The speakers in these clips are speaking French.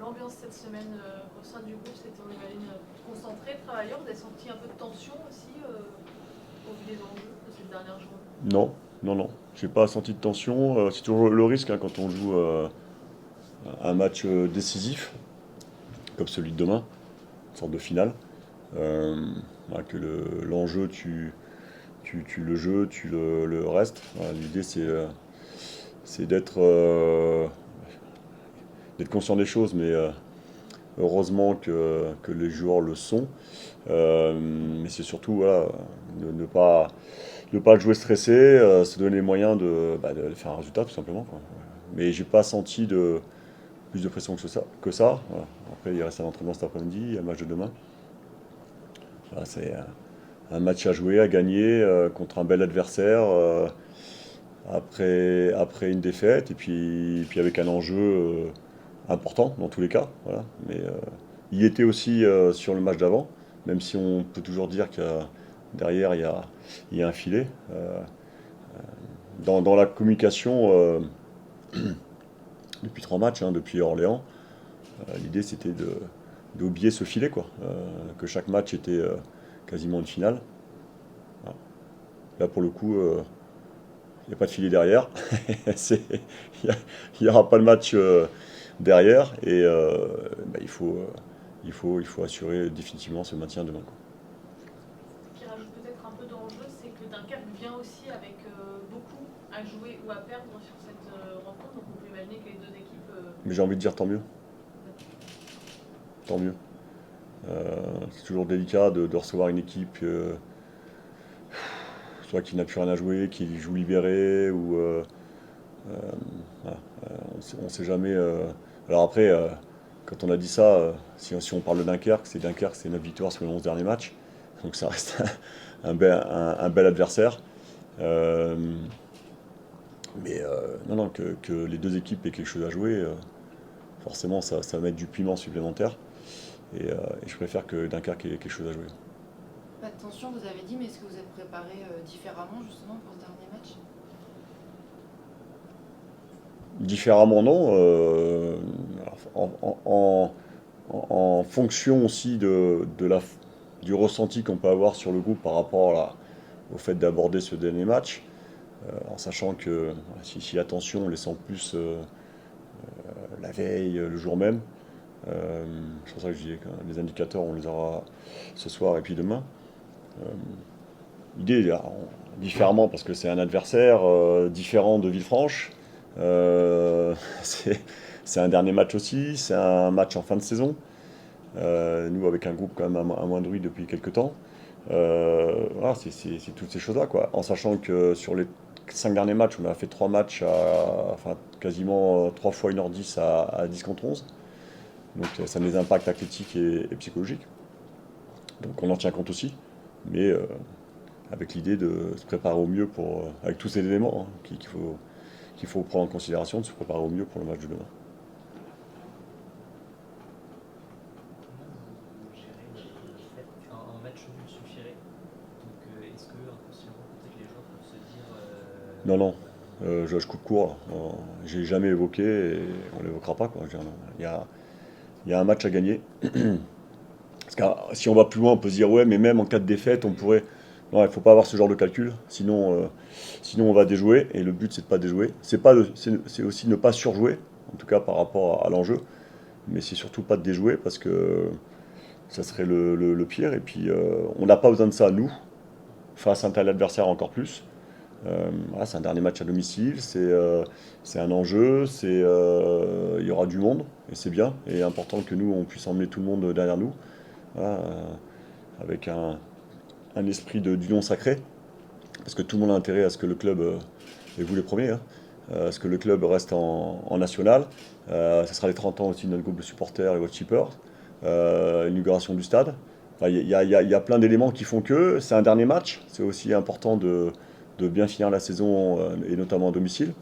l'ambiance cette semaine au sein du groupe? C'était, on imagine, concentré, travailleur. Vous avez senti un peu de tension aussi au vu des enjeux de cette dernière journée? Non, non, non. J'ai pas senti de tension. C'est toujours le risque hein, quand on joue un match décisif, comme celui de demain, une sorte de finale. Euh, voilà, que l'enjeu, tu le jeu, le reste. Voilà, l'idée, c'est d'être conscient des choses, mais heureusement que les joueurs le sont. Mais c'est surtout voilà, ne pas le jouer stressé, se donner les moyens de faire un résultat tout simplement, quoi. Mais j'ai pas senti plus de pression que ça. Voilà. Après, il reste un entraînement cet après-midi, il y a le match de demain. Voilà, c'est un match à jouer, à gagner contre un bel adversaire après une défaite, et puis avec un enjeu important dans tous les cas. Voilà. Mais il était aussi sur le match d'avant, même si on peut toujours dire que derrière il y a un filet. Dans la communication, depuis 3 matchs, hein, depuis Orléans, l'idée c'était d'oublier ce filet, quoi. Que chaque match était quasiment une finale. Voilà. Là, pour le coup, il n'y a pas de filet derrière. C'est- Il n'y aura pas de match derrière. Et bah, il faut assurer définitivement ce maintien demain, quoi. Ce qui rajoute peut-être un peu d'enjeu, c'est que Dunkerque vient aussi avec beaucoup à jouer ou à perdre sur cette rencontre. Donc on peut imaginer que les deux équipes. Mais j'ai envie de dire tant mieux. Tant mieux. C'est toujours délicat de recevoir une équipe soit qui n'a plus rien à jouer, qui joue libéré, ou voilà. On sait jamais. Alors après, quand on a dit ça, si on parle de Dunkerque, c'est 9 victoires sur les 11 derniers matchs. Donc ça reste un bel adversaire. Euh, mais non, non, que les deux équipes aient quelque chose à jouer, forcément ça va mettre du piment supplémentaire. Et je préfère que Dunkerque ait quelque chose à jouer. Pas de tension, vous avez dit, mais est-ce que vous êtes préparé différemment justement pour ce dernier match? Différemment, non. En, en- en- en fonction aussi du ressenti qu'on peut avoir sur le groupe par rapport au fait d'aborder ce dernier match, en sachant que voilà, si la tension, on les sent plus la veille, le jour même. Euh, c'est pour ça que je dis que les indicateurs, on les aura ce soir et puis demain. L'idée, alors, différemment parce que c'est un adversaire différent de Villefranche. Euh, c'est c'est un dernier match aussi, c'est un match en fin de saison. Nous, avec un groupe quand même amoindri depuis quelques temps. Voilà, c'est toutes ces choses-là, quoi. En sachant que sur les 5 derniers matchs, on a fait 3 matchs, enfin quasiment 3 fois 1h10 à 10 contre 11. Donc ça a des impacts athlétiques et psychologiques. Donc on en tient compte aussi. Mais avec l'idée de se préparer au mieux avec tous ces éléments hein, qu'il faut prendre en considération, de se préparer au mieux pour le match de demain. Comment vous gérez le fait qu'un match nul suffirait? Donc est-ce que inconsciemment peut-être les joueurs peuvent se dire Non, non, non, je coupe court. J'ai jamais évoqué et on l'évoquera pas, quoi. Je veux dire, non. Il y a un match à gagner. Parce que si on va plus loin, on peut se dire ouais, mais même en cas de défaite, on pourrait. Non, il faut pas avoir ce genre de calcul, sinon on va déjouer. Et le but c'est de pas déjouer. C'est aussi ne pas surjouer, en tout cas par rapport à l'enjeu. Mais c'est surtout pas de déjouer parce que ça serait le pire. Et puis on n'a pas besoin de ça nous, face à un tel adversaire encore plus. Voilà, c'est un dernier match à domicile, c'est un enjeu, il y aura du monde, et c'est bien, et important que nous, on puisse emmener tout le monde derrière nous, voilà, avec un esprit d'union sacrée, parce que tout le monde a intérêt à ce que le club, et vous les premiers, hein, à ce que le club reste en national. Ce sera les 30 ans aussi de notre groupe de supporters et watchkeepers, l'inauguration du stade. Enfin, il y a plein d'éléments qui font que c'est un dernier match. C'est aussi important de bien finir la saison et notamment à domicile.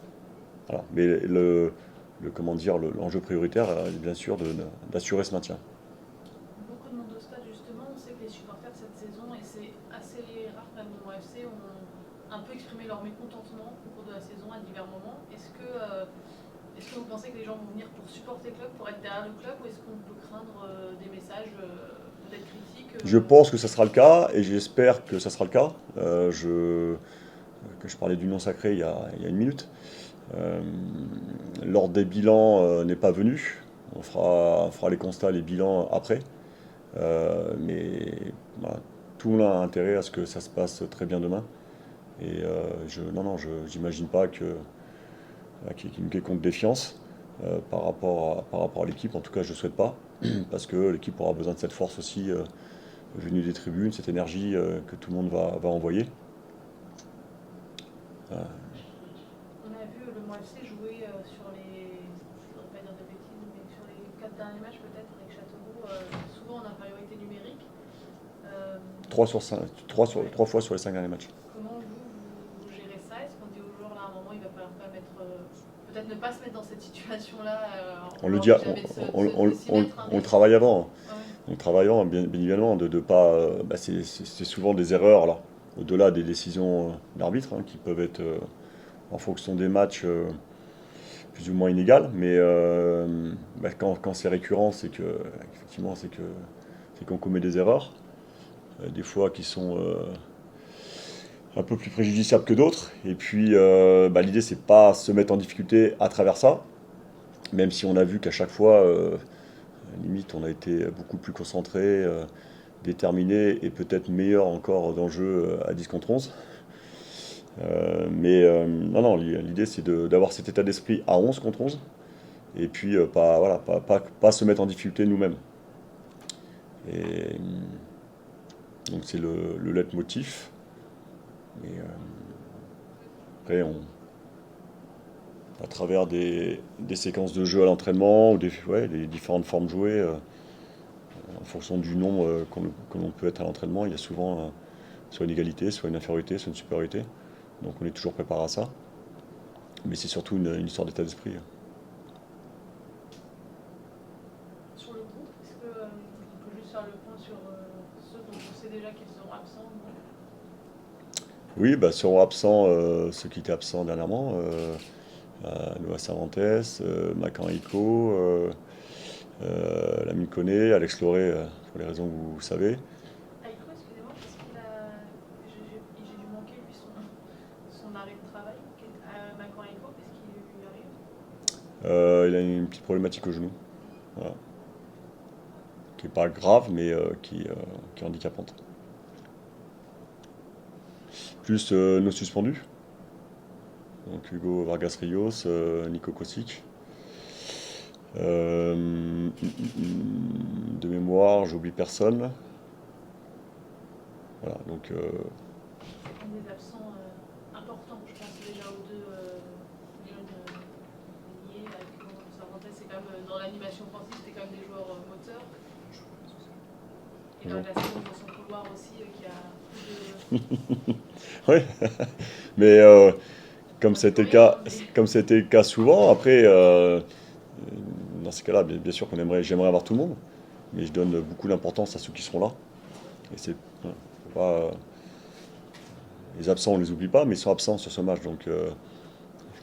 Voilà. Mais comment dire, l'enjeu prioritaire est bien sûr d'assurer ce maintien. Beaucoup de monde au stade, justement. On sait que les supporters de cette saison, et c'est assez rare quand même au FC, ont un peu exprimé leur mécontentement au cours de la saison à divers moments. Est-ce que vous pensez que les gens vont venir pour supporter le club, pour être derrière le club, ou est-ce qu'on peut craindre des messages peut-être critiques Je pense que ça sera le cas et j'espère que ça sera le cas. Que je parlais du non sacré il y a une minute. Euh, L'ordre des bilans n'est pas venu. On fera les constats, les bilans après. Mais voilà, tout le monde a intérêt à ce que ça se passe très bien demain. Et non, j'imagine pas qu'il y ait une quelconque défiance par rapport à l'équipe. En tout cas, je ne souhaite pas. Parce que l'équipe aura besoin de cette force aussi venue des tribunes, cette énergie que tout le monde va envoyer. On a vu le Mans FC jouer sur les, je ne voudrais pas dire de bêtises, mais sur les 4 derniers matchs peut-être avec Châteauroux, souvent en infériorité numérique. 3 fois sur les 5 derniers matchs. Comment vous gérez ça? Est-ce qu'on dit aux joueurs là à un moment il va falloir quand même être, peut-être ne pas se mettre dans cette situation-là On le dit, on le travaille avant. Ouais. On travaille avant, bien évidemment, de pas. C'est souvent des erreurs là, au-delà des décisions d'arbitre, qui peuvent être en fonction des matchs plus ou moins inégales. Mais quand c'est récurrent, c'est que effectivement, c'est qu'on commet des erreurs, des fois qui sont un peu plus préjudiciables que d'autres. Et puis, l'idée, c'est pas se mettre en difficulté à travers ça, même si on a vu qu'à chaque fois, limite, on a été beaucoup plus concentré, déterminé et peut-être meilleur encore dans le jeu à 10 contre 11. Non, l'idée, c'est d'avoir cet état d'esprit à 11 contre 11 et puis pas se mettre en difficulté nous-mêmes. Et donc, c'est le leitmotiv. Et après, à travers des séquences de jeu à l'entraînement ou des différentes formes jouées, en fonction du nombre que l'on peut être à l'entraînement, il y a souvent soit une égalité, soit une infériorité, soit une supériorité. Donc on est toujours préparé à ça. Mais c'est surtout une histoire d'état d'esprit. Sur le groupe, est-ce qu'on peut juste faire le point sur ceux dont on sait déjà qu'ils seront absents? Oui, seront absents ceux qui étaient absents dernièrement. Noah Cervantes, Macan Iko, Lamine Koné, Alex Lauré, pour les raisons que vous savez. Aïko, excusez-moi, parce j'ai dû manquer lui son arrêt de travail. Macron Aïko, qu'est-ce qui lui arrive? Il a une petite problématique au genou. Voilà. Qui n'est pas grave, mais qui est handicapante. Plus nos suspendus. Donc Hugo Vargas Rios, Nico Kosic. De mémoire, j'oublie personne. Voilà, donc Des absents importants, je pense déjà aux deux jeunes liés. Cervantes, c'est quand même dans l'animation offensive, c'était quand même des joueurs moteurs. Et dans la saison dans son couloir aussi, qui a oui, mais comme c'était le cas souvent, après, dans ces cas-là, bien sûr j'aimerais avoir tout le monde, mais je donne beaucoup d'importance à ceux qui seront là. Et c'est pas, les absents, on les oublie pas, mais ils sont absents sur ce match. Donc, le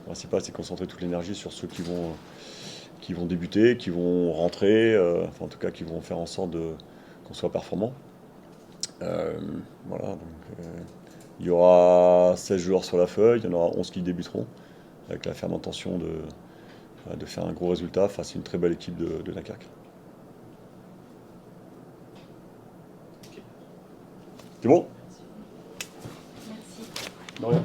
principal, c'est concentrer toute l'énergie sur ceux qui vont débuter, qui vont rentrer, en tout cas, qui vont faire en sorte qu'on soit performant. Voilà, donc, il y aura 16 joueurs sur la feuille, il y en aura 11 qui débuteront, avec la ferme intention de faire un gros résultat face à une très belle équipe de Dunkerque. C'est bon? Merci. De rien.